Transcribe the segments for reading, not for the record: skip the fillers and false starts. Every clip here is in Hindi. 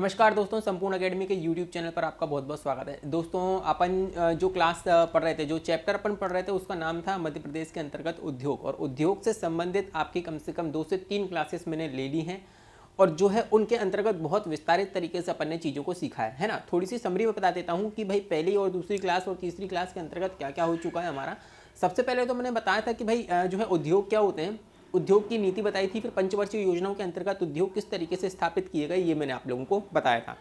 नमस्कार दोस्तों, संपूर्ण एकेडमी के यूट्यूब चैनल पर आपका बहुत बहुत स्वागत है। दोस्तों अपन जो क्लास पढ़ रहे थे, जो चैप्टर अपन पढ़ रहे थे, उसका नाम था मध्य प्रदेश के अंतर्गत उद्योग। और उद्योग से संबंधित आपकी कम से कम 2 से 3 क्लासेस मैंने ले ली हैं और जो है उनके अंतर्गत बहुत विस्तारित तरीके से अपन ने चीज़ों को सीखा है ना। थोड़ी सी समरी में बता देता हूँ कि भाई पहली और दूसरी क्लास और तीसरी क्लास के अंतर्गत क्या क्या हो चुका है हमारा। सबसे पहले तो मैंने बताया था कि भाई जो है उद्योग क्या होते हैं, उद्योग की नीति बताई थी। फिर पंचवर्षीय योजनाओं के अंतर्गत उद्योग किस तरीके से स्थापित किए गए, ये मैंने आप लोगों को बताया था।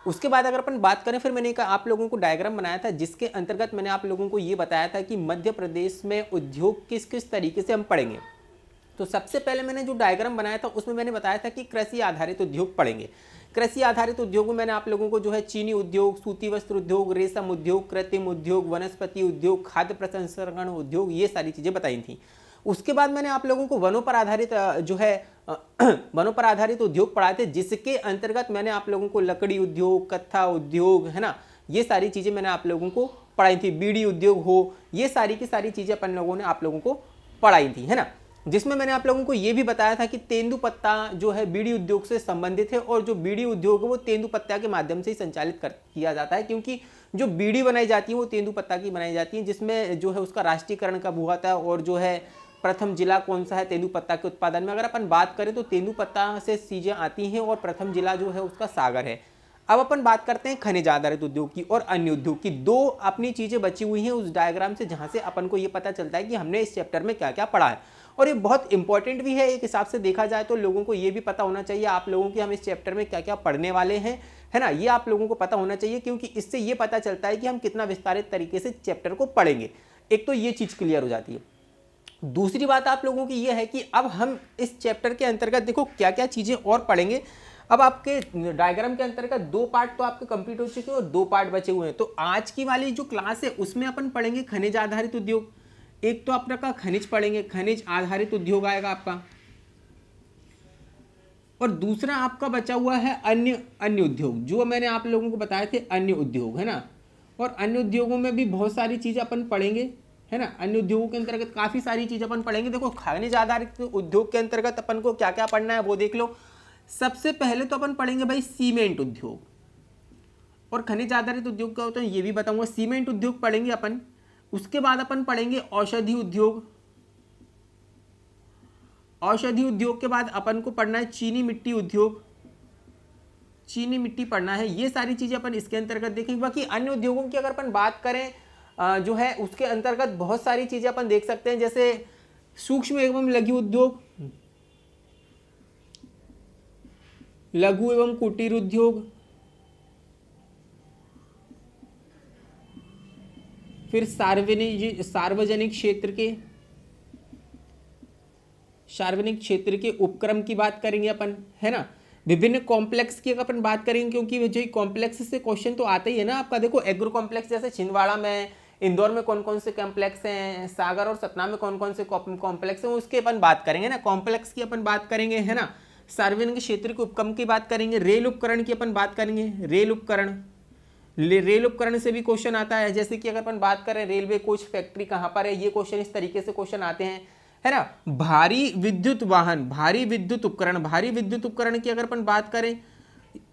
उसके बाद अगर अपन बात करें, फिर मैंने आप लोगों को डायग्राम बनाया था जिसके अंतर्गत मैंने आप लोगों को ये बताया था कि मध्य प्रदेश में उद्योग किस किस तरीके से हम पढ़ेंगे। तो सबसे पहले मैंने जो डायग्राम बनाया था उसमें मैंने बताया था कि कृषि आधारित उद्योग पढ़ेंगे। कृषि आधारित उद्योग में मैंने आप लोगों को जो है चीनी उद्योग, सूती वस्त्र उद्योग, रेशम उद्योग, कृत्रिम उद्योग, वनस्पति उद्योग, खाद्य प्रसंस्करण उद्योग, ये सारी चीज़ें बताई थी। उसके बाद मैंने आप लोगों को वनों पर आधारित जो है वनों पर आधारित उद्योग पढ़ाए थे, जिसके अंतर्गत मैंने आप लोगों को लकड़ी उद्योग, कत्था उद्योग, है ना, ये सारी चीज़ें मैंने आप लोगों को पढ़ाई थी। बीड़ी उद्योग हो, ये सारी की सारी चीज़ें अपन लोगों ने आप लोगों को पढ़ाई थी, है ना। जिसमें मैंने आप लोगों को ये भी बताया था कि तेंदुपत्ता जो है बीड़ी उद्योग से संबंधित है और जो बीड़ी उद्योग है वो तेंदुपत्ता के माध्यम से ही संचालित किया जाता है, क्योंकि जो बीड़ी बनाई जाती है वो तेंदुपत्ता की बनाई जाती है, जिसमें जो है उसका राष्ट्रीयकरण कब हुआ था और जो है प्रथम जिला कौन सा है तेंदुपत्ता के उत्पादन में। अगर अपन बात करें तो तेंदुपत्ता से चीज़ें आती हैं और प्रथम जिला जो है उसका सागर है। अब अपन बात करते हैं खनिज आधारित उद्योग की और अन्य उद्योग की। दो अपनी चीज़ें बची हुई हैं उस डायग्राम से, जहाँ से अपन को ये पता चलता है कि हमने इस चैप्टर में क्या क्या पढ़ा है। और ये बहुत इंपॉर्टेंट भी है, एक हिसाब से देखा जाए तो लोगों को ये भी पता होना चाहिए आप लोगों की हम इस चैप्टर में क्या क्या पढ़ने वाले हैं, है ना। ये आप लोगों को पता होना चाहिए, क्योंकि इससे ये पता चलता है कि हम कितना विस्तारित तरीके से चैप्टर को पढ़ेंगे। एक तो ये चीज़ क्लियर हो जाती है। दूसरी बात आप लोगों की ये है कि अब हम इस चैप्टर के अंतर्गत देखो क्या क्या चीज़ें और पढ़ेंगे। अब आपके डायग्राम के अंतर्गत 2 पार्ट तो आपके कंप्लीट हो चुके हैं और 2 पार्ट बचे हुए हैं। तो आज की वाली जो क्लास है उसमें अपन पढ़ेंगे खनिज आधारित उद्योग। एक तो आपका खनिज पढ़ेंगे, खनिज आधारित उद्योग आएगा आपका, और दूसरा आपका बचा हुआ है अन्य उद्योग, जो मैंने आप लोगों को बताए थे अन्य उद्योग, है ना। और अन्य उद्योगों में भी बहुत सारी चीज़ें अपन पढ़ेंगे, है ना। अन्य उद्योगों के अंतर्गत काफ़ी सारी चीज़ अपन पढ़ेंगे। देखो खनिज आधारित उद्योग के अंतर्गत अपन को क्या क्या पढ़ना है वो देख लो। सबसे पहले तो अपन पढ़ेंगे भाई सीमेंट उद्योग। और खनिज आधारित उद्योग क्या होता है ये भी बताऊंगा। सीमेंट उद्योग पढ़ेंगे अपन। उसके बाद अपन पढ़ेंगे औषधि उद्योग। औषधि उद्योग के बाद अपन को पढ़ना है चीनी मिट्टी उद्योग। चीनी मिट्टी पढ़ना है। ये सारी चीज़ें अपन इसके अंतर्गत देखेंगे। बाकी अन्य उद्योगों की अगर अपन बात करें जो है उसके अंतर्गत बहुत सारी चीज़ें अपन देख सकते हैं, जैसे सूक्ष्म एवं लघु उद्योग, लघु एवं कुटीर उद्योग, फिर सार्वजनिक क्षेत्र के उपक्रम की बात करेंगे अपन, है ना। विभिन्न कॉम्प्लेक्स की अगर अपन बात करेंगे, क्योंकि जो कॉम्प्लेक्स से क्वेश्चन तो आता ही है ना आपका। देखो एग्रो कॉम्प्लेक्स जैसे छिंदवाड़ा में, इंदौर में कौन कौन से कॉम्प्लेक्स हैं, सागर और सतना में कौन कौन से कॉम्प्लेक्स हैं, उसके अपन बात करेंगे ना। कॉम्प्लेक्स की अपन बात करेंगे, है ना। सार्वजनिक क्षेत्र के उपक्रम की बात करेंगे। रेल उपकरण की अपन बात करेंगे। रेल उपकरण से भी क्वेश्चन आता है, जैसे कि अगर अपन बात करें रेलवे कोच फैक्ट्री कहाँ पर है, ये क्वेश्चन इस तरीके से क्वेश्चन आते हैं, है ना। भारी विद्युत वाहन, भारी विद्युत उपकरण की अगर अपन बात करें,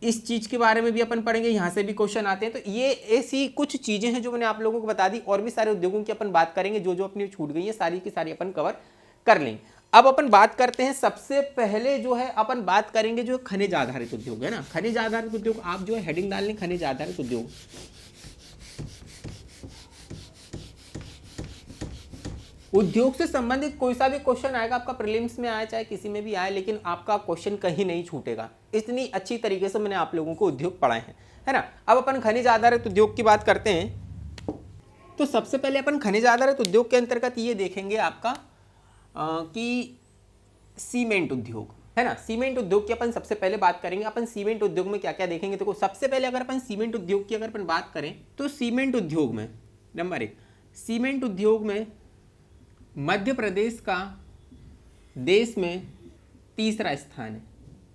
इस चीज के बारे में भी अपन पढ़ेंगे, यहाँ से भी क्वेश्चन आते हैं। तो ये ऐसी कुछ चीजें हैं जो मैंने आप लोगों को बता दी। और भी सारे उद्योगों की अपन बात करेंगे, जो जो अपनी छूट गई है सारी की सारी अपन कवर कर लेंगे। अब अपन बात करते हैं, सबसे पहले जो है अपन बात करेंगे जो खनिज आधारित उद्योग है ना। खनिज आधारित उद्योग आप जो है हेडिंग डाल लें, खनिज आधारित उद्योग। उद्योग से संबंधित कोई सा भी क्वेश्चन आएगा आपका, प्रीलिम्स में आए चाहे किसी में भी आए, लेकिन आपका क्वेश्चन कहीं नहीं छूटेगा। इतनी अच्छी तरीके से मैंने आप लोगों को उद्योग पढ़ाए हैं, है ना। अब अपन खनिज आधारित उद्योग की बात करते हैं। तो सबसे पहले अपन खनिज आधारित उद्योग के अंतर्गत ये देखेंगे आपका कि सीमेंट उद्योग, है ना। सीमेंट उद्योग की अपन सबसे पहले बात करेंगे। अपन सीमेंट उद्योग में क्या क्या देखेंगे, देखो सबसे पहले अगर अपन सीमेंट उद्योग की अगर अपन बात करें तो सीमेंट उद्योग में नंबर 1, सीमेंट उद्योग में मध्य प्रदेश का देश में तीसरा स्थान है।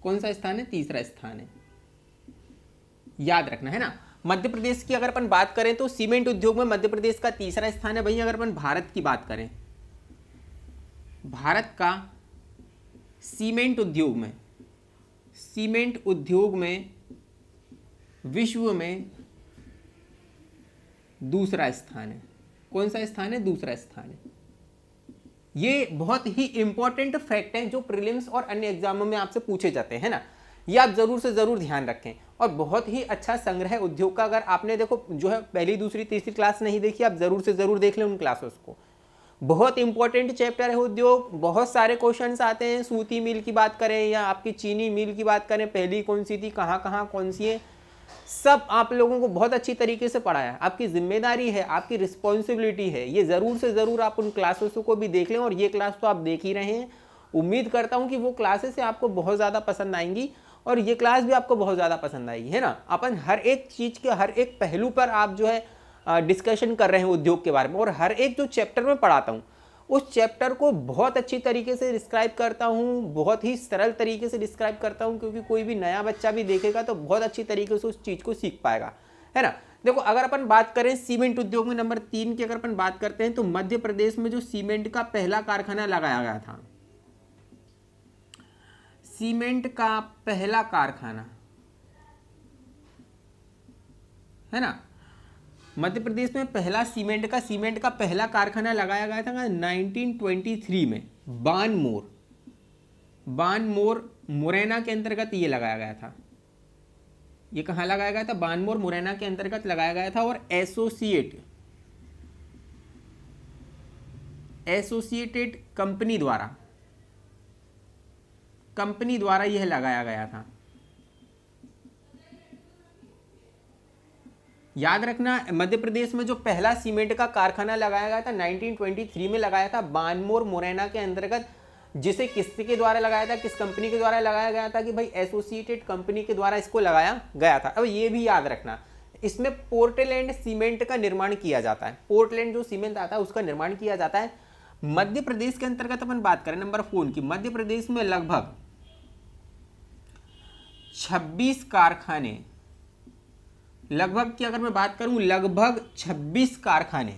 कौन सा स्थान है? तीसरा स्थान है, याद रखना, है ना। मध्य प्रदेश की अगर अपन बात करें तो सीमेंट उद्योग में मध्य प्रदेश का तीसरा स्थान है। वहीं अगर अपन भारत की बात करें, भारत का सीमेंट उद्योग में विश्व में दूसरा स्थान है। कौन सा स्थान है? दूसरा स्थान है। ये बहुत ही इंपॉर्टेंट फैक्ट है जो प्रीलिम्स और अन्य एग्जामों में आपसे पूछे जाते हैं ना, ये आप जरूर से जरूर ध्यान रखें। और बहुत ही अच्छा संग्रह उद्योग का, अगर आपने देखो जो है पहली दूसरी तीसरी क्लास नहीं देखी, आप जरूर से जरूर देख लें उन क्लासेस को। बहुत इंपॉर्टेंट चैप्टर है उद्योग, बहुत सारे क्वेश्चंस आते हैं। सूती मिल की बात करें या आपकी चीनी मिल की बात करें, पहली कौन सी थी, कहाँ कहाँ कौन सी है, सब आप लोगों को बहुत अच्छी तरीके से पढ़ाया है। आपकी जिम्मेदारी है, आपकी रिस्पॉन्सिबिलिटी है, ये ज़रूर से ज़रूर आप उन क्लासेस को भी देख लें। और ये क्लास तो आप देख ही रहे हैं, उम्मीद करता हूँ कि वो क्लासेस से आपको बहुत ज़्यादा पसंद आएंगी और ये क्लास भी आपको बहुत ज़्यादा पसंद आएगी, है ना। अपन हर एक चीज़ के हर एक पहलू पर आप जो है डिस्कशन कर रहे हैं उद्योग के बारे में, और हर एक जो चैप्टर में पढ़ाता हूँ उस चैप्टर को बहुत अच्छी तरीके से डिस्क्राइब करता हूँ, बहुत ही सरल तरीके से डिस्क्राइब करता हूँ, क्योंकि कोई भी नया बच्चा भी देखेगा तो बहुत अच्छी तरीके से उस चीज़ को सीख पाएगा, है ना। देखो अगर अपन बात करें सीमेंट उद्योग में नंबर 3 की अगर अपन बात करते हैं, तो मध्य प्रदेश में जो सीमेंट का पहला कारखाना लगाया गया था, सीमेंट का पहला कारखाना, है ना, मध्य प्रदेश में पहला सीमेंट का पहला कारखाना लगाया गया था 1923 में बानमोर मुरैना के अंतर्गत ये लगाया गया था। ये कहाँ लगाया गया था? बानमोर मुरैना के अंतर्गत लगाया गया था। और एसोसिएटेड कंपनी द्वारा यह लगाया गया था। याद रखना, मध्य प्रदेश में जो पहला सीमेंट का कारखाना लगाया गया था 1923 में लगाया था बानमोर मुरैना के अंतर्गत, जिसे किसके द्वारा लगाया था, किस कंपनी के द्वारा लगाया गया था? कि भाई एसोसिएटेड कंपनी के द्वारा इसको लगाया गया था। अब ये भी याद रखना, इसमें पोर्टलैंड सीमेंट का निर्माण किया जाता है। पोर्टलैंड जो सीमेंट आता है उसका निर्माण किया जाता है। मध्य प्रदेश के अंतर्गत अपन बात करें नंबर 4 की, मध्य प्रदेश में लगभग 26 कारखाने, लगभग की अगर मैं बात करूं लगभग 26 कारखाने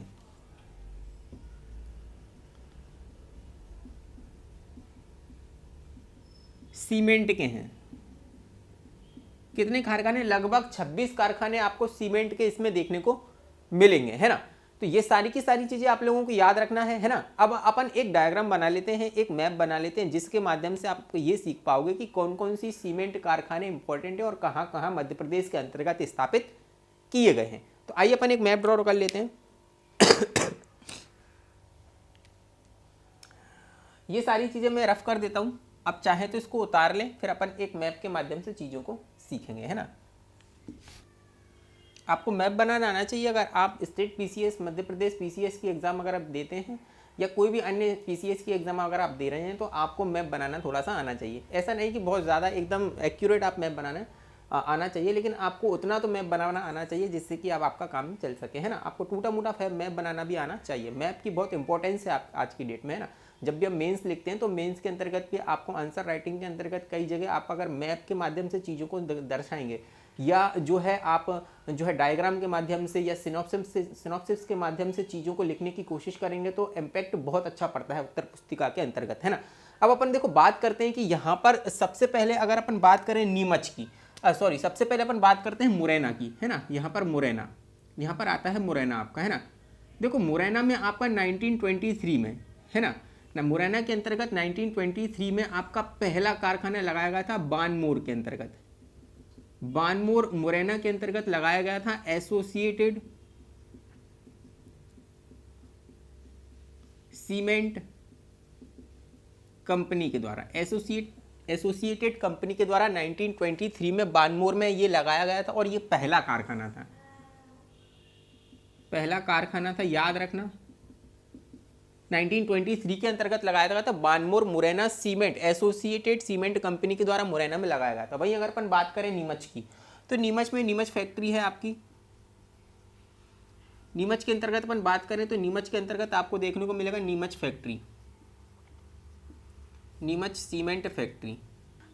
सीमेंट के हैं। कितने कारखाने? लगभग 26 कारखाने आपको सीमेंट के इसमें देखने को मिलेंगे, है ना। तो ये सारी की सारी चीजें आप लोगों को याद रखना है ना। अब अपन एक डायग्राम बना लेते हैं, एक मैप बना लेते हैं, जिसके माध्यम से आप ये सीख पाओगे कि कौन कौन सी सीमेंट कारखाने इंपॉर्टेंट है और कहाँ कहाँ मध्य प्रदेश के अंतर्गत स्थापित किए गए हैं। तो आइए अपन एक मैप ड्रॉ कर लेते हैं। ये सारी चीजें मैं रफ कर देता हूं, अब चाहे तो इसको उतार लें, फिर अपन एक मैप के माध्यम से चीजों को सीखेंगे, है ना। आपको मैप बनाना आना चाहिए। अगर आप state PCS, Madhya Pradesh PCS की एग्जाम अगर आप देते हैं या कोई भी अन्य पीसीएस की एग्जाम अगर आप दे रहे हैं, तो आपको मैप बनाना थोड़ा सा आना चाहिए। ऐसा नहीं कि बहुत ज़्यादा एकदम एक्यूरेट आप मैप बनाना आना चाहिए, लेकिन आपको उतना तो मैप बनाना आना चाहिए जिससे कि अब आपका काम चल सके, है ना। आपको टूटा मोटा मैप बनाना भी आना चाहिए। मैप की बहुत इंपॉर्टेंस है आज की डेट में, है ना। जब भी हम मेंस लिखते हैं तो मेंस के अंतर्गत भी आपको आंसर राइटिंग के अंतर्गत कई जगह आप अगर मैप के माध्यम से चीज़ों को दर्शाएंगे, या जो है आप जो है डायग्राम के माध्यम से या सिनॉप्सिस के माध्यम से चीज़ों को लिखने की कोशिश करेंगे, तो इम्पैक्ट बहुत अच्छा पड़ता है उत्तर पुस्तिका के अंतर्गत, है ना। अब अपन देखो बात करते हैं कि यहाँ पर सबसे पहले अगर अपन बात करें नीमच की, सबसे पहले अपन बात करते हैं मुरैना की, है ना। यहाँ पर मुरैना, यहाँ पर आता है मुरैना आपका, है ना। देखो मुरैना में आपका 1923 में, है ना, मुरैना के अंतर्गत 1923 में आपका पहला कारखाना लगाया गया था बानमोर के अंतर्गत। बानमोर मुरैना के अंतर्गत लगाया गया था एसोसिएटेड सीमेंट कंपनी के द्वारा, एसोसिएटेड कंपनी के द्वारा 1923 में बानमोर में ये लगाया गया था और ये पहला कारखाना था, याद रखना। 1923 के अंतर्गत लगाया गया था Banmore Morena cement, associated cement company के द्वारा मुरैना में लगाया गया था। भाई अगर अपन बात करें नीमच की, तो नीमच में नीमच फैक्ट्री है आपकी। नीमच के अंतर्गत अपन बात करें तो नीमच के अंतर्गत आपको देखने को मिलेगा Neemuch factory, Neemuch cement factory.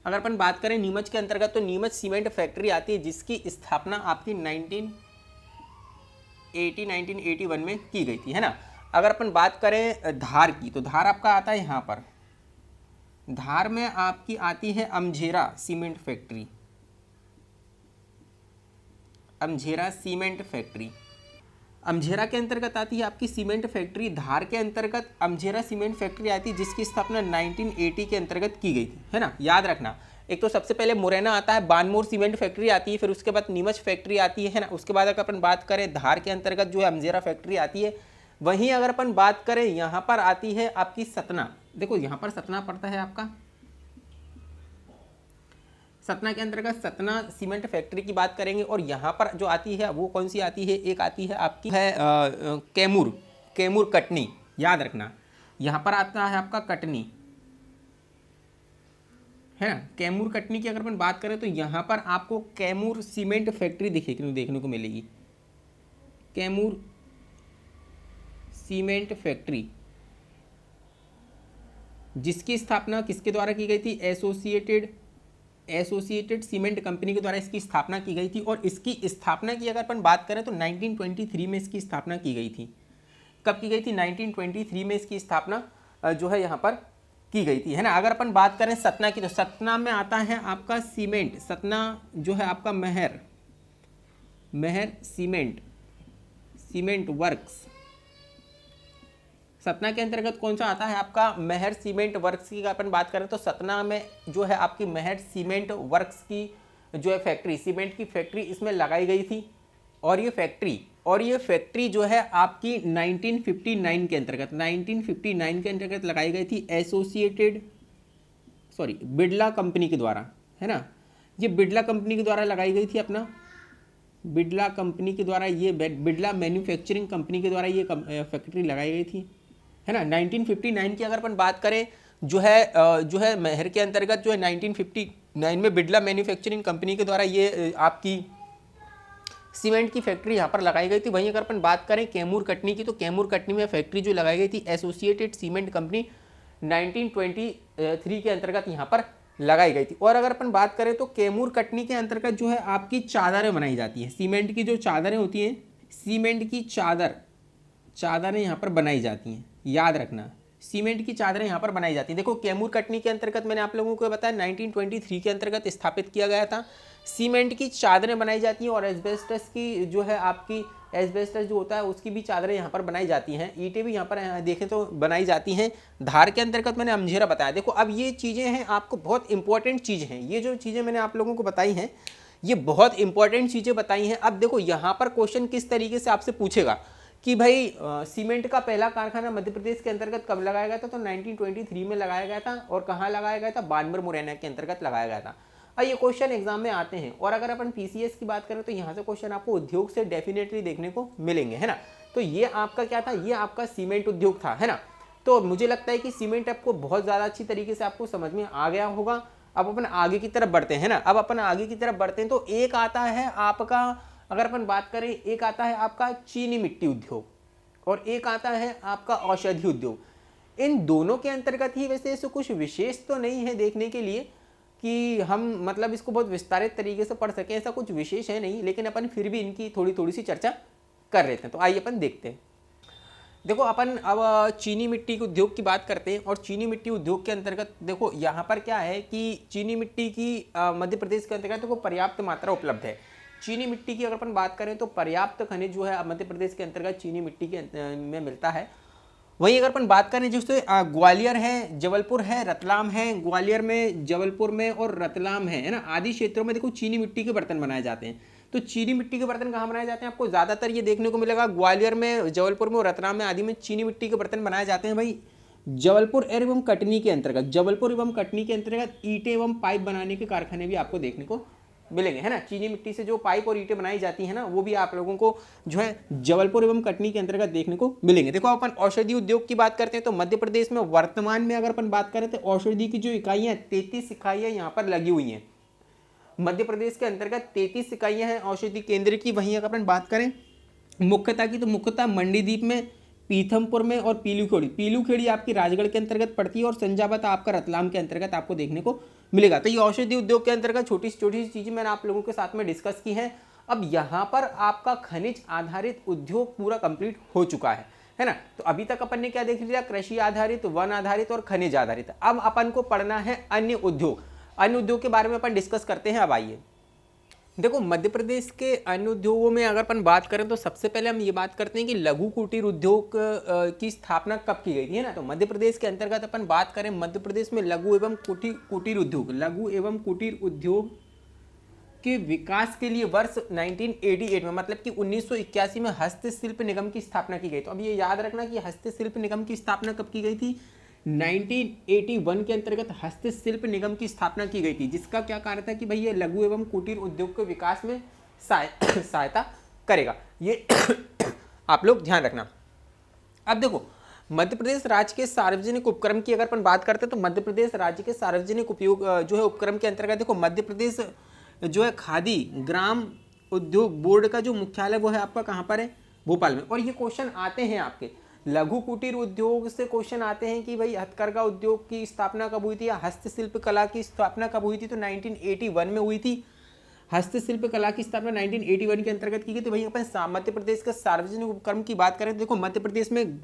अगर अपन बात करें नीमच के अंतर्गत तो नीमच सीमेंट फैक्ट्री आती है, जिसकी स्थापना आपकी 1981 में की गई थी, है ना। अगर अपन बात करें धार की, तो धार आपका आता है यहाँ पर, धार में आपकी आती है Amjhera cement factory, Amjhera cement factory. Amjhera के अंतर्गत आती है आपकी सीमेंट फैक्ट्री। धार के अंतर्गत अमझेरा सीमेंट फैक्ट्री आती है, जिसकी स्थापना 1980 के अंतर्गत की गई थी, है ना, याद रखना। एक तो सबसे पहले मुरैना आता है, बानमोर सीमेंट फैक्ट्री आती है, फिर उसके बाद नीमच फैक्ट्री आती है ना। उसके बाद अगर अपन बात करें धार के अंतर्गत जो है अमझेरा फैक्ट्री आती है। वहीं अगर अपन बात करें यहाँ पर आती है आपकी सतना। देखो यहाँ पर सतना पड़ता है आपका, सतना के अंतर्गत सतना सीमेंट फैक्ट्री की बात करेंगे। और यहाँ पर जो आती है वो कौन सी आती है, एक आती है आपकी है कैमूर, कैमूर कटनी, याद रखना। यहाँ पर आता है आपका कटनी, है ना, कैमूर कटनी की अगर अपन बात करें तो यहाँ पर आपको कैमूर सीमेंट फैक्ट्री देखने को मिलेगी। कैमूर सीमेंट फैक्ट्री, जिसकी स्थापना किसके द्वारा की गई थी, एसोसिएटेड सीमेंट कंपनी के द्वारा इसकी स्थापना की गई थी। और इसकी स्थापना की अगर अपन बात करें तो 1923 में इसकी स्थापना की गई थी। कब की गई थी, 1923 में इसकी स्थापना जो है यहाँ पर की गई थी, है ना। अगर अपन बात करें सतना की तो सतना में आता है आपका सीमेंट, सतना जो है आपका महर सीमेंट वर्क्स। सतना के अंतर्गत कौन सा आता है आपका, महर सीमेंट वर्क्स की अपन बात करें तो सतना में जो है आपकी महर सीमेंट वर्क्स की जो है फैक्ट्री, सीमेंट की फैक्ट्री इसमें लगाई गई थी। और ये फैक्ट्री जो है आपकी 1959 के अंतर्गत लगाई गई थी बिड़ला कंपनी के द्वारा, है ना। ये बिड़ला कंपनी के द्वारा लगाई गई थी, अपना बिड़ला कंपनी के द्वारा, ये बिड़ला मैन्युफैक्चरिंग कंपनी के द्वारा ये फैक्ट्री लगाई गई थी, है ना। 1959 की अगर अपन बात करें जो है महर के अंतर्गत जो है 1959 में बिड़ला मैन्युफैक्चरिंग कंपनी के द्वारा ये आपकी सीमेंट की फैक्ट्री यहाँ पर लगाई गई थी। वहीं अगर अपन बात करें कैमूर कटनी की तो कैमूर कटनी में फैक्ट्री जो लगाई गई थी एसोसिएटेड सीमेंट कंपनी 1923 के अंतर्गत यहाँ पर लगाई गई थी। और अगर अपन बात करें तो कैमूर कटनी के अंतर्गत जो है आपकी चादरें बनाई जाती हैं, सीमेंट की जो चादरें होती हैं, सीमेंट की चादरें यहाँ पर बनाई जाती हैं, याद रखना, सीमेंट की चादरें यहाँ पर बनाई जाती हैं। देखो कैमूर कटनी के अंतर्गत मैंने आप लोगों को बताया 1923 के अंतर्गत स्थापित किया गया था। सीमेंट की चादरें बनाई जाती हैं और एस्बेस्टस की जो है आपकी एस्बेस्टस जो होता है उसकी भी चादरें यहाँ पर बनाई जाती हैं। ईंटें भी यहाँ पर देखें तो बनाई जाती हैं। धार के अंतर्गत मैंने अमझेरा बताया। देखो अब ये चीज़ें हैं आपको बहुत इंपॉर्टेंट चीज़ हैं, ये जो चीज़ें मैंने आप लोगों को बताई हैं ये बहुत इंपॉर्टेंट चीज़ें बताई हैं। अब देखो यहाँ पर क्वेश्चन किस तरीके से आपसे पूछेगा कि भाई सीमेंट का पहला कारखाना मध्य प्रदेश के अंतर्गत कब लगाया गया था, तो 1923 में लगाया गया था। और कहाँ लगाया गया था, बानमर मुरैना के अंतर्गत लगाया गया था। और ये क्वेश्चन एग्जाम में आते हैं। और अगर अपन पीसीएस की बात करें तो यहाँ से क्वेश्चन आपको उद्योग से डेफिनेटली देखने को मिलेंगे, है ना। तो ये आपका क्या था, ये आपका सीमेंट उद्योग था, है ना। तो मुझे लगता है कि सीमेंट आपको बहुत ज़्यादा अच्छी तरीके से आपको समझ में आ गया होगा। अब अपन आगे की तरफ बढ़ते हैं ना, अब अपन आगे की तरफ बढ़ते हैं तो एक आता है आपका, अगर अपन बात करें, एक आता है आपका चीनी मिट्टी उद्योग और एक आता है आपका औषधि उद्योग। इन दोनों के अंतर्गत ही वैसे ऐसे कुछ विशेष तो नहीं है देखने के लिए कि हम मतलब इसको बहुत विस्तारित तरीके से पढ़ सकें, ऐसा कुछ विशेष है नहीं, लेकिन अपन फिर भी इनकी थोड़ी सी चर्चा कर लेते हैं। तो आइए अपन देखते हैं। देखो अपन अब चीनी मिट्टी के उद्योग की बात करते हैं। और चीनी मिट्टी उद्योग के अंतर्गत देखो यहाँ पर क्या है कि चीनी मिट्टी की मध्य प्रदेश के अंतर्गत देखो पर्याप्त मात्रा उपलब्ध है। चीनी मिट्टी की अगर अपन बात करें तो पर्याप्त खनिज जो है मध्य प्रदेश के अंतर्गत चीनी मिट्टी के में मिलता है। वहीं अगर अपन बात करें जिससे ग्वालियर है, जबलपुर है, रतलाम है, ग्वालियर में, जबलपुर में और रतलाम है ना, आदि क्षेत्रों में देखो चीनी मिट्टी के बर्तन बनाए जाते हैं। तो चीनी मिट्टी के बर्तन कहाँ बनाए जाते हैं, आपको ज़्यादातर ये देखने को मिलेगा ग्वालियर में, जबलपुर में और रतलाम में आदि में चीनी मिट्टी के बर्तन बनाए जाते हैं। भाई जबलपुर एवं कटनी के अंतर्गत ईंटें एवं पाइप बनाने के कारखाने भी आपको देखने को मिलेंगे, है ना। चीनी मिट्टी से जो पाइप और ईंटें बनाई जाती है ना, वो भी आप लोगों को जो है जबलपुर एवं कटनी के अंतर्गत देखने को मिलेंगे। देखो अपन औषधि उद्योग की बात करते हैं तो मध्य प्रदेश में वर्तमान में अगर अपन बात करें तो औषधि की जो इकाइयां 33 इकाइयां यहाँ पर लगी हुई हैं। मध्य प्रदेश के अंतर्गत 33 इकाइयां हैं औषधि केंद्र की। वहीं अगर अपन बात करें मुख्यतः की तो मुख्यतः मंडीदीप में, पीथमपुर में और पीलूखेड़ी आपकी राजगढ़ के अंतर्गत पड़ती है और संजावत आपका रतलाम के अंतर्गत आपको देखने को मिलेगा। तो ये औषधि उद्योग के अंतर्गत छोटी सी चीजें मैंने आप लोगों के साथ में डिस्कस की हैं। अब यहाँ पर आपका खनिज आधारित उद्योग पूरा कंप्लीट हो चुका है ना। तो अभी तक अपन ने क्या देख लिया, कृषि आधारित, वन आधारित और खनिज आधारित। अब अपन को पढ़ना है अन्य उद्योग। अन्य उद्योग के बारे में अपन डिस्कस करते हैं। अब आइए देखो मध्य प्रदेश के अन्य उद्योगों में अगर अपन बात करें तो सबसे पहले हम ये बात करते हैं कि लघु कुटीर उद्योग की स्थापना कब की गई थी, है ना। तो मध्य प्रदेश के अंतर्गत अपन बात करें, मध्य प्रदेश में लघु एवं कुटीर उद्योग के विकास के लिए वर्ष 1988 में, मतलब कि 1981 में हस्तशिल्प निगम की स्थापना की गई। तो अब ये याद रखना कि हस्तशिल्प निगम की स्थापना कब की गई थी, 1981 के अंतर्गत हस्तशिल्प निगम की स्थापना की गई थी, जिसका क्या कार्य था कि भाई ये लघु एवं कुटीर उद्योग के विकास में सहायता करेगा। ये आप लोग ध्यान रखना। अब देखो मध्य प्रदेश राज्य के सार्वजनिक उपक्रम की अगर अपन बात करते हैं तो मध्य प्रदेश राज्य के सार्वजनिक उपयोग जो है उपक्रम के अंतर्गत देखो मध्य प्रदेश जो है खादी ग्राम उद्योग बोर्ड का जो मुख्यालय वो है आपका कहाँ पर है, भोपाल में। और ये क्वेश्चन आते हैं आपके लघु कुटीर उद्योग से, क्वेश्चन आते हैं कि भाई हथकरघा उद्योग की स्थापना कब हुई थी या हस्तशिल्प कला की स्थापना कब हुई थी। तो 1981 में हुई थी हस्तशिल्प कला की स्थापना 1981 के अंतर्गत की गई। तो वहीं अपन मध्य प्रदेश का सार्वजनिक उपक्रम की बात करें तो देखो मध्य प्रदेश में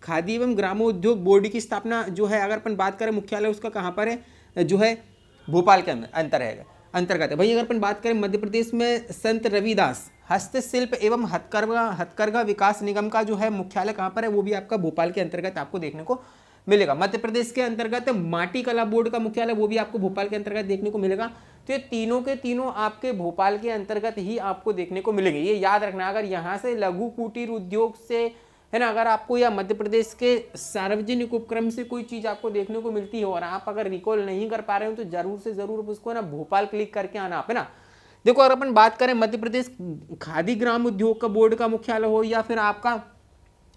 खादी एवं ग्रामोद्योग बोर्ड की स्थापना जो है अगर अपन बात करें मुख्यालय उसका कहाँ पर है, जो है भोपाल के अंतर्गत है। वहीं अगर अपन बात करें मध्य प्रदेश में संत रविदास हस्तशिल्प एवं हथकरघा विकास निगम का जो है मुख्यालय कहाँ पर है, वो भी आपका भोपाल के अंतर्गत आपको देखने को मिलेगा। मध्य प्रदेश के अंतर्गत माटी कला बोर्ड का मुख्यालय वो भी आपको भोपाल के अंतर्गत देखने को मिलेगा। तो ये तीनों के तीनों आपके भोपाल के अंतर्गत ही आपको देखने को मिलेंगे। ये याद रखना, अगर यहाँ से लघु कुटीर उद्योग से, है ना, अगर आपको या मध्य प्रदेश के सार्वजनिक उपक्रम से कोई चीज़ आपको देखने को मिलती है और आप अगर रिकॉल नहीं कर पा रहे हो तो जरूर से जरूर उसको ना भोपाल क्लिक करके आना आप, है ना। देखो अगर अपन बात करें मध्य प्रदेश खादी ग्राम उद्योग का बोर्ड का मुख्यालय हो या फिर आपका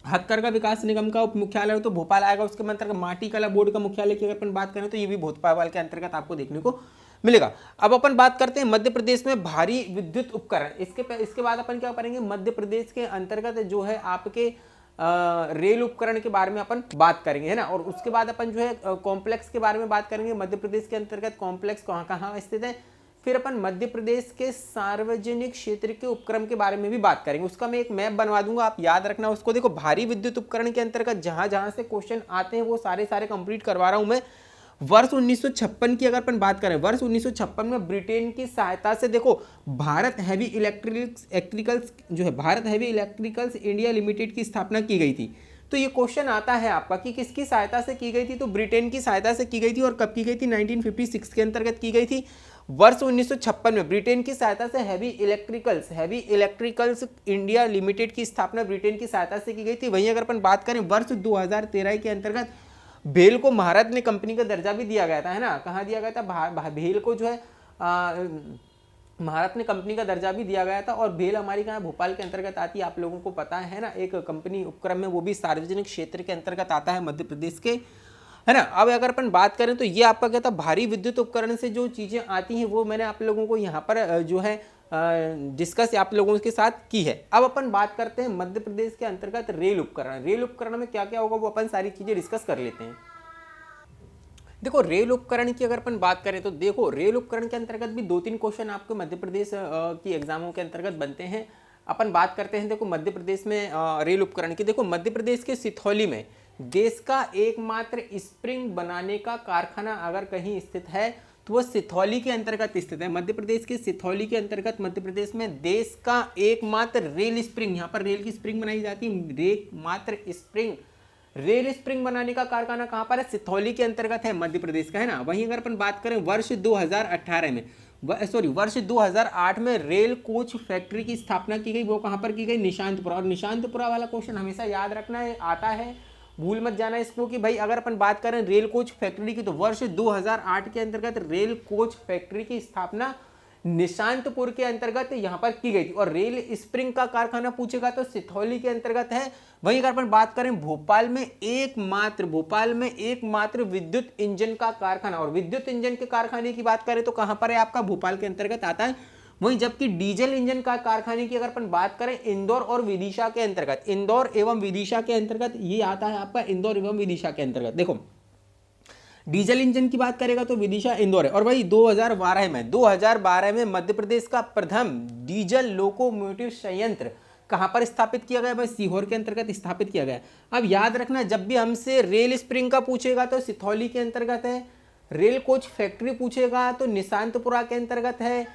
हथकरघा विकास निगम का उप मुख्यालय हो तो भोपाल आएगा। उसके अंतर्गत माटी कला बोर्ड का मुख्यालय की अगर अपन बात करें तो ये भी भोपाल के अंतर्गत आपको देखने को मिलेगा। अब अपन बात करते हैं मध्य प्रदेश में भारी विद्युत उपकरण। इसके बाद अपन क्या करेंगे, मध्य प्रदेश के अंतर्गत जो है आपके रेल उपकरण के बारे में अपन बात करेंगे, है ना। और उसके बाद अपन जो है कॉम्प्लेक्स के बारे में बात करेंगे। मध्य प्रदेश के अंतर्गत कॉम्प्लेक्स कहाँ कहाँ स्थित है। फिर अपन मध्य प्रदेश के सार्वजनिक क्षेत्र के उपक्रम के बारे में भी बात करेंगे। उसका मैं एक मैप बनवा दूंगा, आप याद रखना उसको। देखो भारी विद्युत उपकरण के अंतर्गत जहां जहां से क्वेश्चन आते हैं वो सारे कंप्लीट करवा रहा हूं मैं। वर्ष 1956 की अगर अपन बात करें, वर्ष 1956 में ब्रिटेन की सहायता से देखो भारत हैवी इलेक्ट्रिकल्स जो है Bharat heavy electricals India limited की स्थापना की गई थी। तो ये क्वेश्चन आता है आपका कि किसकी सहायता से की गई थी, तो ब्रिटेन की सहायता से की गई थी। और कब की गई थी, 1956 के अंतर्गत की गई थी। वर्ष 1956 में ब्रिटेन की सहायता से हैवी इलेक्ट्रिकल्स इंडिया लिमिटेड की स्थापना ब्रिटेन की सहायता से की गई थी। वहीं अगर अपन बात करें वर्ष 2013 के अंतर्गत भेल को महारत ने कंपनी का दर्जा भी दिया गया था, है ना। कहाँ दिया गया था, भेल को जो है महारत ने कंपनी का दर्जा भी दिया गया था। और भेल हमारी कहाँ भोपाल के अंतर्गत आती है, आप लोगों को पता है ना, एक कंपनी उपक्रम में, वो भी सार्वजनिक क्षेत्र के अंतर्गत आता है मध्य प्रदेश के, है ना। अब अगर अपन बात करें तो ये आपका क्या था, भारी विद्युत उपकरण से जो चीज़ें आती हैं वो मैंने आप लोगों को यहाँ पर जो है डिस्कस आप लोगों के साथ की है। अब अपन बात करते हैं मध्य प्रदेश के अंतर्गत रेल उपकरण। रेल उपकरण में क्या क्या होगा वो अपन सारी चीज़ें डिस्कस कर लेते हैं। देखो रेल उपकरण की अगर अपन बात करें तो देखो रेल उपकरण के अंतर्गत भी 2-3 क्वेश्चन आपको मध्य प्रदेश की एग्जामों के अंतर्गत बनते हैं। अपन बात करते हैं देखो मध्य प्रदेश में रेल उपकरण की। देखो मध्य प्रदेश के सिथौली में देश का एकमात्र स्प्रिंग बनाने का कारखाना अगर कहीं स्थित है तो वह सिथौली के अंतर्गत स्थित है। मध्य प्रदेश के सिथौली के अंतर्गत मध्य प्रदेश में देश का एकमात्र रेल स्प्रिंग, यहाँ पर रेल की स्प्रिंग बनाई जाती है, एकमात्र रेल स्प्रिंग बनाने का कारखाना कहाँ पर है, सिथौली के अंतर्गत है मध्य प्रदेश का, है ना। वहीं अगर अपन बात करें वर्ष 2008 में रेल कोच फैक्ट्री की स्थापना की गई, वो कहाँ पर की गई, निशांतपुरा। और निशांतपुरा वाला क्वेश्चन हमेशा याद रखना है, आता है, भूल मत जाना इसको कि भाई अगर अपन बात करें रेल कोच फैक्ट्री की तो वर्ष 2008 के अंतर्गत रेल कोच फैक्ट्री की स्थापना निशांतपुर के अंतर्गत यहाँ पर की गई थी। और रेल स्प्रिंग का कारखाना पूछेगा तो सिथौली के अंतर्गत है। वहीं अगर अपन बात करें भोपाल में एकमात्र विद्युत इंजन का कारखाना, और विद्युत इंजन के कारखाने की बात करें तो कहां पर है, आपका भोपाल के अंतर्गत आता है। वहीं जबकि डीजल इंजन का कारखाने की अगर अपन बात करें इंदौर और विदिशा के अंतर्गत, इंदौर एवं विदिशा के अंतर्गत ये आता है आपका, इंदौर एवं विदिशा के अंतर्गत। देखो डीजल इंजन की बात करेगा तो विदिशा इंदौर है। और वही 2012 में मध्य प्रदेश का प्रथम डीजल लोकोमोटिव संयंत्र कहां पर स्थापित किया गया, भाई सीहोर के अंतर्गत स्थापित किया गया। अब याद रखना जब भी हमसे रेल स्प्रिंग का पूछेगा तो सिथौली के अंतर्गत है, रेल कोच फैक्ट्री पूछेगा तो निशांतपुरा के अंतर्गत है,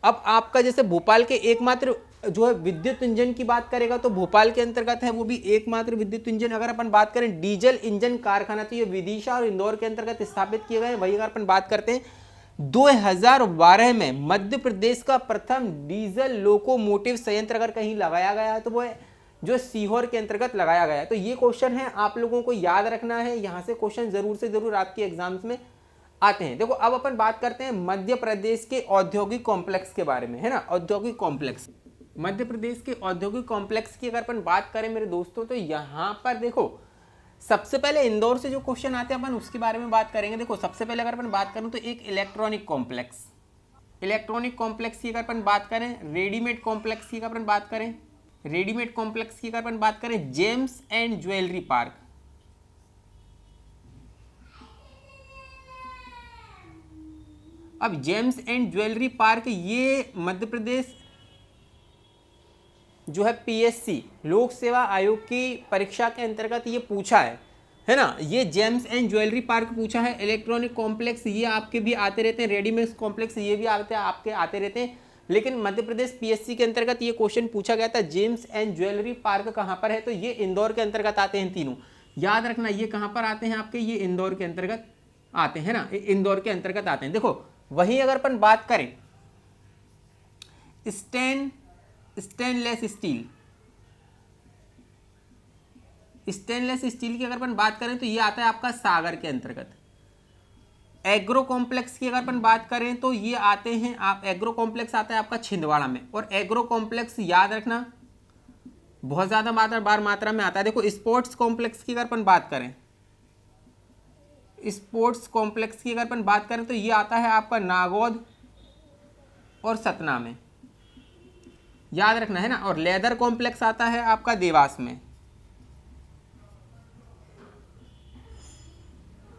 अब आपका जैसे भोपाल के एकमात्र जो है विद्युत इंजन की बात करेगा तो भोपाल के अंतर्गत है वो भी एकमात्र विद्युत इंजन। अगर अपन बात करें डीजल इंजन कारखाना तो ये विदिशा और इंदौर के अंतर्गत स्थापित किए गए। वही अगर अपन बात करते हैं 2012 में मध्य प्रदेश का प्रथम डीजल लोकोमोटिव संयंत्र अगर कहीं लगाया गया है तो वो है जो सीहोर के अंतर्गत लगाया गया है। तो ये क्वेश्चन है, आप लोगों को याद रखना है, यहां से क्वेश्चन जरूर से जरूर आपके एग्जाम्स में आते हैं। देखो अब अपन बात करते हैं मध्य प्रदेश के औद्योगिक कॉम्प्लेक्स के बारे में, है ना। औद्योगिक कॉम्प्लेक्स, मध्य प्रदेश के औद्योगिक कॉम्प्लेक्स की अगर अपन बात करें मेरे दोस्तों तो यहाँ पर देखो सबसे पहले इंदौर से जो क्वेश्चन आते हैं अपन उसके बारे में बात करेंगे। देखो सबसे पहले अगर अपन बात करें तो एक इलेक्ट्रॉनिक कॉम्प्लेक्स, इलेक्ट्रॉनिक कॉम्प्लेक्स की अगर अपन बात करें, रेडीमेड कॉम्प्लेक्स की अगर अपन बात करें, रेडीमेड कॉम्प्लेक्स की अगर अपन बात करें जेम्स एंड ज्वेलरी पार्क। अब जेम्स एंड ज्वेलरी पार्क ये मध्य प्रदेश जो है पीएससी लोक सेवा आयोग की परीक्षा के अंतर्गत ये पूछा है ना। ये जेम्स एंड ज्वेलरी पार्क पूछा है। इलेक्ट्रॉनिक कॉम्प्लेक्स ये आपके भी आते रहते हैं, रेडीमेड कॉम्प्लेक्स ये भी आपके आते रहते हैं, लेकिन मध्य प्रदेश पीएससी के अंतर्गत ये क्वेश्चन पूछा गया था जेम्स एंड ज्वेलरी पार्क कहाँ पर है, तो ये इंदौर के अंतर्गत आते हैं तीनों। याद रखना ये कहाँ पर आते हैं आपके, ये इंदौर के अंतर्गत आते हैं ना, इंदौर के अंतर्गत आते हैं। देखो वहीं अगर अपन बात करें स्टेनलेस स्टील, स्टेनलेस स्टील की अगर अपन बात करें तो ये आता है आपका सागर के अंतर्गत। एग्रो कॉम्प्लेक्स की अगर अपन बात करें तो ये आते हैं आप, एग्रो कॉम्प्लेक्स आता है आपका छिंदवाड़ा में। और एग्रो कॉम्प्लेक्स याद रखना बहुत ज्यादा मात्रा में आता है। देखो स्पोर्ट्स कॉम्प्लेक्स की अगर अपन बात करें, स्पोर्ट्स कॉम्प्लेक्स की अगर अपन बात करें तो ये आता है आपका नागौद और सतना में, याद रखना है ना। और लेदर कॉम्प्लेक्स आता है आपका देवास में,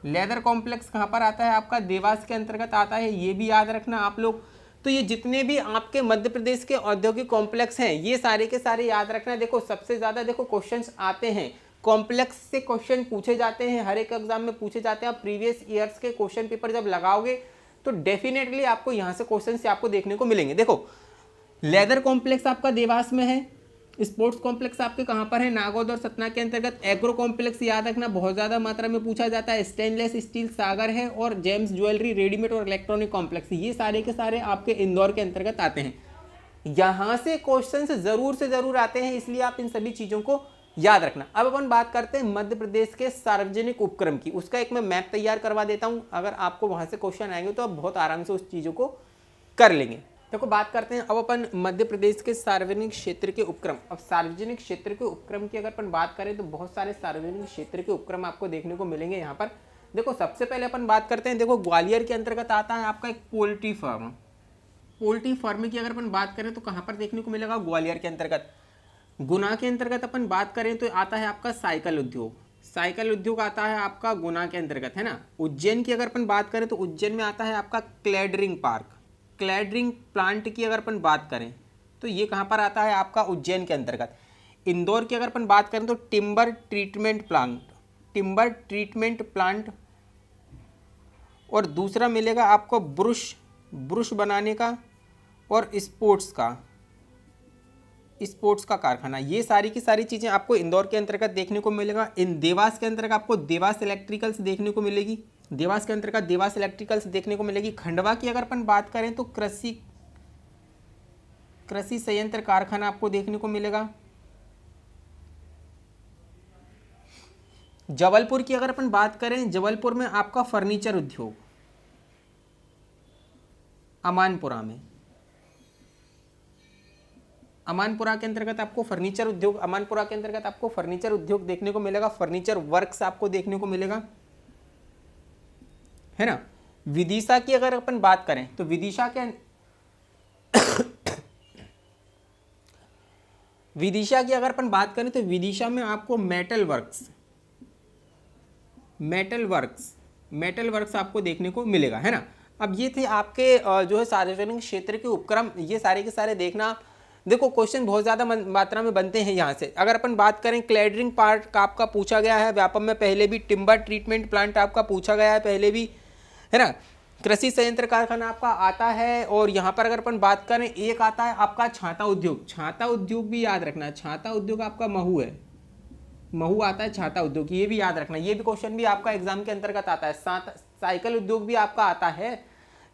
लेदर कॉम्प्लेक्स कहाँ पर आता है आपका, देवास के अंतर्गत आता है, ये भी याद रखना आप लोग। तो ये जितने भी आपके मध्य प्रदेश के औद्योगिक कॉम्प्लेक्स हैं ये सारे के सारे याद रखना। देखो सबसे ज़्यादा देखो क्वेश्चंस आते हैं कॉम्प्लेक्स से, क्वेश्चन पूछे जाते हैं, हर एक एग्जाम में पूछे जाते हैं। आप प्रीवियस ईयर्स के क्वेश्चन पेपर जब लगाओगे तो डेफिनेटली आपको यहाँ से क्वेश्चन से आपको देखने को मिलेंगे। देखो लेदर कॉम्प्लेक्स आपका देवास में है, स्पोर्ट्स कॉम्प्लेक्स आपके कहाँ पर है, नागौद और सतना के अंतर्गत। एग्रो कॉम्प्लेक्स याद रखना बहुत ज़्यादा मात्रा में पूछा जाता है, स्टेनलेस स्टील सागर है, और जेम्स ज्वेलरी रेडीमेड और इलेक्ट्रॉनिक कॉम्प्लेक्स ये सारे के सारे आपके इंदौर के अंतर्गत आते हैं। यहाँ से क्वेश्चन ज़रूर से ज़रूर आते हैं, इसलिए आप इन सभी चीज़ों को याद रखना। अब अपन बात करते हैं मध्य प्रदेश के सार्वजनिक उपक्रम की, उसका एक मैं मैप तैयार करवा देता हूँ। अगर आपको वहाँ से क्वेश्चन आएंगे तो आप बहुत आराम से उस चीज़ों को कर लेंगे। देखो बात करते हैं अब अपन मध्य प्रदेश के सार्वजनिक क्षेत्र के उपक्रम। अब सार्वजनिक क्षेत्र के उपक्रम की अगर अपन बात करें तो बहुत सारे सार्वजनिक क्षेत्र के उपक्रम आपको देखने को मिलेंगे यहाँ पर। देखो सबसे पहले अपन बात करते हैं, देखो ग्वालियर के अंतर्गत आता है आपका एक पोल्ट्री फार्म। पोल्ट्री फार्म की अगर अपन बात करें तो कहाँ पर देखने को मिलेगा, ग्वालियर के अंतर्गत। गुना के अंतर्गत अपन बात करें तो आता है आपका साइकिल उद्योग, साइकिल उद्योग आता है आपका गुना के अंतर्गत, है ना। उज्जैन की अगर अपन बात करें तो उज्जैन में आता है आपका क्लैडरिंग पार्क, क्लैडरिंग प्लांट की अगर अपन बात करें तो ये कहाँ पर आता है आपका उज्जैन के अंतर्गत। इंदौर की अगर अपन बात करें तो timber treatment plant, timber treatment plant. और दूसरा मिलेगा आपको ब्रुश बनाने का और स्पोर्ट्स का कारखाना। ये सारी की सारी चीज़ें आपको इंदौर के अंतर्गत देखने को मिलेगा। इन देवास के अंतर्गत आपको देवास इलेक्ट्रिकल्स देखने को मिलेगी, देवास के अंतर्गत देवास इलेक्ट्रिकल्स देखने को मिलेगी। खंडवा की अगर अपन बात करें तो कृषि संयंत्र कारखाना आपको देखने को मिलेगा। जबलपुर की अगर अपन बात करें, जबलपुर में आपका फर्नीचर उद्योग, अमानपुरा के अंतर्गत आपको फर्नीचर उद्योग, अमानपुरा के अंतर्गत आपको फर्नीचर उद्योग देखने को मिलेगा, फर्नीचर वर्क्स आपको देखने को मिलेगा, है ना। विदिशा की अगर अपन बात करें तो विदिशा की अगर अपन बात करें तो विदिशा में आपको मेटल वर्क्स आपको देखने को मिलेगा, है ना। अब ये थे आपके जो है सार्वजनिक क्षेत्र के उपक्रम, ये सारे के सारे देखना। देखो क्वेश्चन बहुत ज़्यादा मात्रा में बनते हैं यहाँ से। अगर अपन बात करें क्लैडरिंग पार्ट का आपका पूछा गया है, व्यापम में पहले भी, टिम्बर ट्रीटमेंट प्लांट आपका पूछा गया है पहले भी, है ना। कृषि संयंत्र कारखाना आपका आता है। और यहाँ पर अगर अपन बात करें, एक आता है आपका छाता उद्योग। छाता उद्योग भी याद रखना, छाता उद्योग आपका महू है, महू आता है छाता उद्योग, ये भी याद रखना, ये भी क्वेश्चन भी आपका एग्जाम के अंतर्गत आता है। साइकिल उद्योग भी आपका आता है,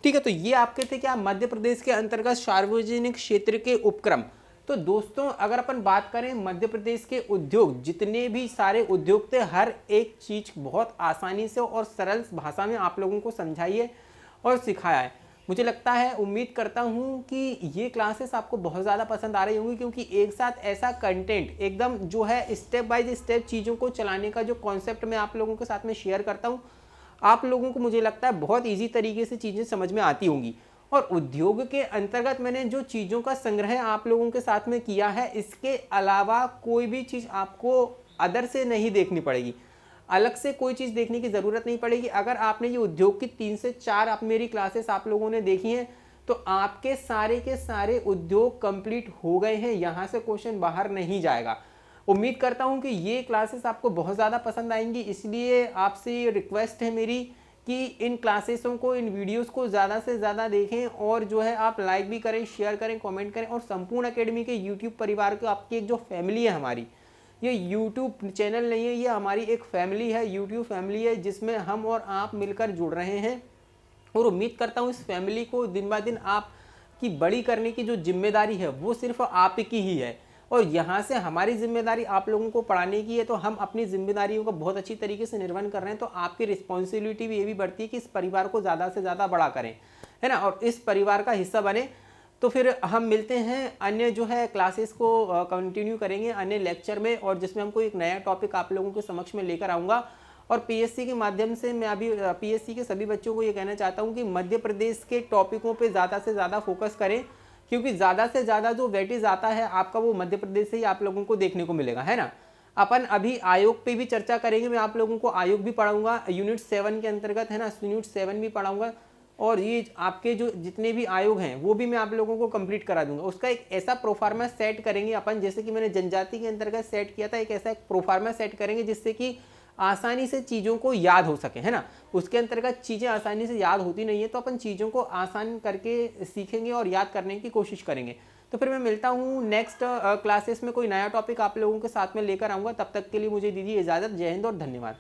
ठीक है। तो ये आपके थे क्या, मध्य प्रदेश के अंतर्गत सार्वजनिक क्षेत्र के उपक्रम। तो दोस्तों अगर अपन बात करें मध्य प्रदेश के उद्योग, जितने भी सारे उद्योग थे, हर एक चीज बहुत आसानी से और सरल भाषा में आप लोगों को समझाइए और सिखाया है। मुझे लगता है, उम्मीद करता हूँ कि ये क्लासेस आपको बहुत ज़्यादा पसंद आ रही होंगी, क्योंकि एक साथ ऐसा कंटेंट एकदम जो है स्टेप बाय स्टेप चीज़ों को चलाने का जो कॉन्सेप्ट मैं आप लोगों के साथ में शेयर करता हूँ, आप लोगों को मुझे लगता है बहुत ईजी तरीके से चीज़ें समझ में आती होंगी। और उद्योग के अंतर्गत मैंने जो चीज़ों का संग्रह आप लोगों के साथ में किया है, इसके अलावा कोई भी चीज़ आपको अदर से नहीं देखनी पड़ेगी, अलग से कोई चीज़ देखने की ज़रूरत नहीं पड़ेगी। अगर आपने ये उद्योग की 3 से 4 आप मेरी क्लासेस आप लोगों ने देखी हैं, तो आपके सारे के सारे उद्योग कंप्लीट हो गए हैं, यहाँ से क्वेश्चन बाहर नहीं जाएगा। उम्मीद करता हूँ कि ये क्लासेस आपको बहुत ज़्यादा पसंद आएंगी, इसलिए आपसे ये रिक्वेस्ट है मेरी कि इन क्लासेसों को, इन वीडियोस को ज़्यादा से ज़्यादा देखें, और जो है आप लाइक भी करें, शेयर करें, कमेंट करें। और संपूर्ण अकेडमी के यूट्यूब परिवार को, आपकी एक जो फैमिली है हमारी, ये YouTube चैनल नहीं है, ये हमारी एक फैमिली है, YouTube फैमिली है, जिसमें हम और आप मिलकर जुड़ रहे हैं। और उम्मीद करता हूँ इस फैमिली को दिन ब दिन आपकी बड़ी करने की जो जिम्मेदारी है वो सिर्फ आप की ही है, और यहाँ से हमारी जिम्मेदारी आप लोगों को पढ़ाने की है। तो हम अपनी जिम्मेदारियों का बहुत अच्छी तरीके से निर्वहन कर रहे हैं, तो आपकी रिस्पॉन्सिबिलिटी भी ये भी बढ़ती है कि इस परिवार को ज़्यादा से ज़्यादा बड़ा करें, है ना, और इस परिवार का हिस्सा बने। तो फिर हम मिलते हैं अन्य जो है क्लासेस को कंटिन्यू करेंगे अन्य लेक्चर में, और जिसमें हमको एक नया टॉपिक आप लोगों के समक्ष में लेकर आऊँगा। और पीएससी के माध्यम से मैं अभी पीएससी के सभी बच्चों को ये कहना चाहता हूँ कि मध्य प्रदेश के टॉपिकों पे ज़्यादा से ज़्यादा फोकस करें, क्योंकि ज़्यादा से ज़्यादा जो वेटेज आता है आपका वो मध्य प्रदेश से ही आप लोगों को देखने को मिलेगा, है ना। अपन अभी आयोग पे भी चर्चा करेंगे, मैं आप लोगों को आयोग भी पढ़ाऊँगा यूनिट 7 के अंतर्गत, है ना, यूनिट 7 भी पढ़ाऊँगा। और ये आपके जो जितने भी आयोग हैं वो भी मैं आप लोगों को कंप्लीट करा दूंगा। उसका एक ऐसा प्रोफार्मा सेट करेंगे अपन, जैसे कि मैंने जनजाति के अंतर्गत सेट किया था, एक ऐसा एक प्रोफार्मा सेट करेंगे जिससे कि आसानी से चीज़ों को याद हो सके, है ना। उसके अंतर्गत चीज़ें आसानी से याद होती नहीं है, तो अपन चीज़ों को आसान करके सीखेंगे और याद करने की कोशिश करेंगे। तो फिर मैं मिलता हूँ नेक्स्ट क्लासेस में, कोई नया टॉपिक आप लोगों के साथ में लेकर आऊँगा। तब तक के लिए मुझे दीजिए इजाज़त। जय हिंद और धन्यवाद।